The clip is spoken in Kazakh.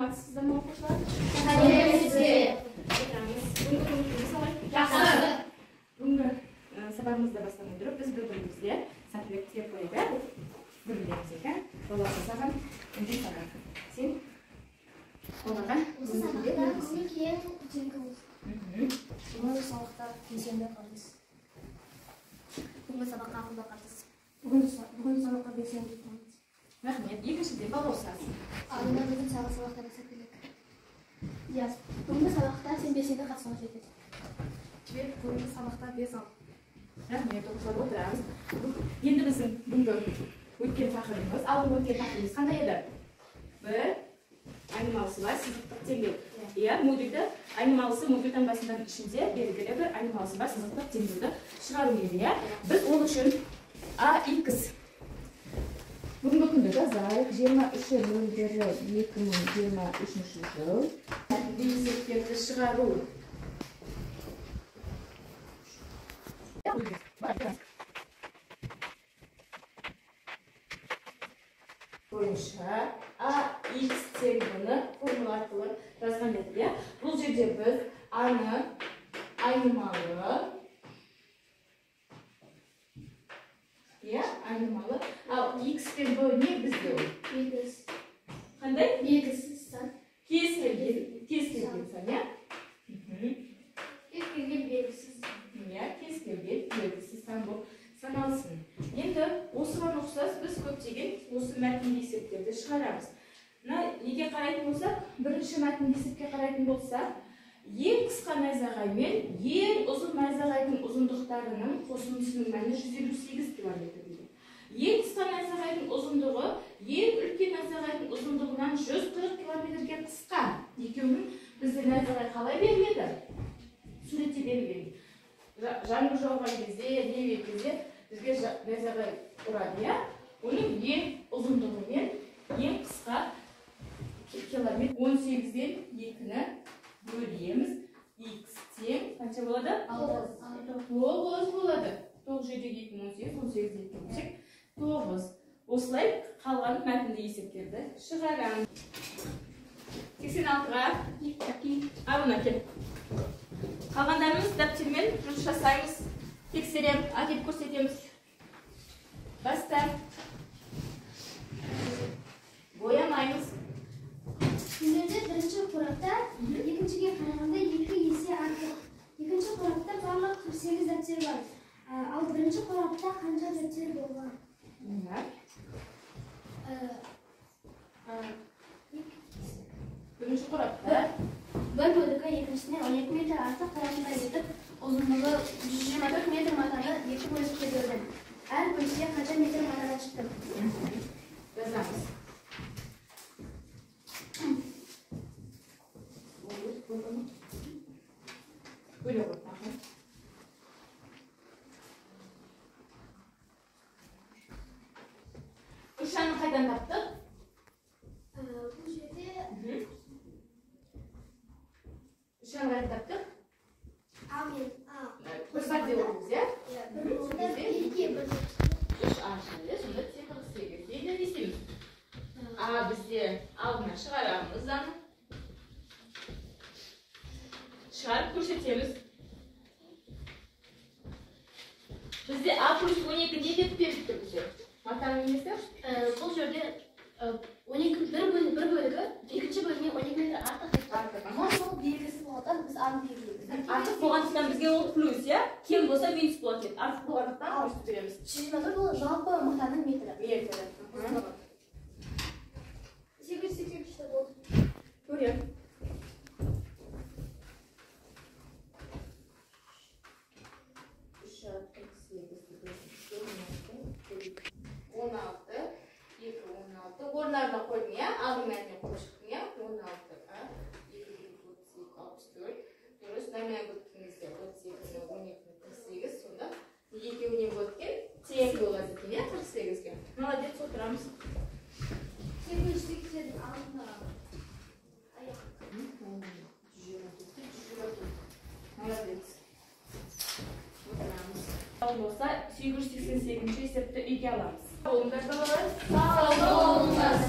саламатсыздар ма оқушылар? Сәлеметсіздер. Бүгінгі күніміз қалай? Жақсы. Бүгінгі сабағымызды бастан отырып, біз бір-бірімізге сәттілік тілеп қояйық. Бір-бірімізге, болашақ саған, үндей саған. Сен оларға Осы сабақта көңіл күйен көтеріңкі болсын. Бүгінгі сабақта белсенді қалыңыз. Бүгінгі сабаққа ақылды қатысыз. Бүгінгі сабаққа белсенді қалыңыз. рахмет. Екіншіден балаусыз. Алдында бүгін сабақта сәттілік. Диас, бүгінгі сабақта сен белсенді қатысуға жетеді. Жібек, бүгінгі сабақта 5 ал. Рахмет, оқушылар отырамыз. Енді біздің бүгінгі өткен тақырыбымыз, алдыңғы өткен тақырыбымыз қандай еді? Бір айнымалысы бар, сызықтық теңдеу. Иә, модульді айнымалысы модуль таңбасының ішінде белгілі бір айнымалысы бар сызықтық теңдеуді шығару еді, иә? Біз ол үшін AX бүгінгі күнді жазайық. 23.01.2023 жыл. Есептерді шығару. Бойынша AX теңдігін формула арқылы жазған едік. Бұл жерде біз A-ны айнымалы, ал X пен B не бізде ол? Егіз. Қандай? Егіз сан. Кез келген сан, иә? Кез келген белгісіз. Иә, кез келген белгісіз сан болып саналсын. Енді осыған ұқсас біз көптеген осы мәтінді есептерді шығарамыз. Неге қарайтын болсақ, бірінші мәтінді есепке қарайтын болсақ, ең қысқа найзағай мен ең ұзын найзағайдың ұзындықтарының қосындысының мәні 158 километр дейді. Ең қысқа найзағайдың ұзындығы ең үлкен найзағайдың ұзындығынан 140 километрге қысқа. Екеуінің бізде найзағай қалай беріледі? Суретте берілген. Жаңбыр жауған кезде, леве кезде бізге найзағай ұрады, иә? Оның ең ұзындығы мен ең қысқа километр 18-ден 2-ні бөлеміз. X тең қанша болады? 9 болады. 9-7-ге 2-18, 18-ге 9. Осылай қалған мәтінді есептерді шығарамыз. 86-ға абына кел. Қалғандарымыз дәптермен жұмыс жасаймыз. Тексерем, әкеп көрсетеміз. Баста. Боямаймыз. Күндерде бірінші қорапта екіншіге қарағанда 2 есе артық. Екінші қорапта барлық 48 дәптер бар. Ал бірінші қорапта қанша дәптер болған? Бірінші қорапта бір бөлігі екіншісінен 12 метр артық қорапында етіп, ұзындығы 124 метр матаны 2 бөлікке бөлдім. Әр бөлікте қанша метр матадан шықты? жазамыз. Бөле ғой. Үшаны қайдан таптық? Бұл жерде Үшаны қайдан таптық? А мен Қосақ деп отырмыз, иә? бір болғанда 2-ге бөлдік. 3А шынды, сонда 48 дейді дейсіміз. А бізде алдына шығарамыз заңы. Шығарып көрсетеміз. Бізде А плюс 12 не деп беріп тұр бізде? Матаның немесі? Бұл жерде 12 бір бөлігі екінші бөлігінен 12 метр артық деп Артық. Ama сол белгісіз болғандықтан біз аны белгілейміз. Артық болғандықтан бізге ол плюс, иә? Кем болса минус болады. Артық болғандықтан плюс береміз. 124 бұл жалпы мақтаның метрі. Метрі. 883 болды. Көрем. Орындарына қойдың, иә? Алдың мәтіне қойып шықтың, иә? 16-ға 2-32-64. Дұрыс, нәмия бөліккенізде 38-12-48, сонда екеуіне бөліккен тең болады екен, иә? 48-ге. Молодец, отырамыз. 883-дің алдында аяқ. Молодец. Отырамыз. Болса 888 есепті үйге аламыз. Сау болыңдар балалар. Сау болыңыз.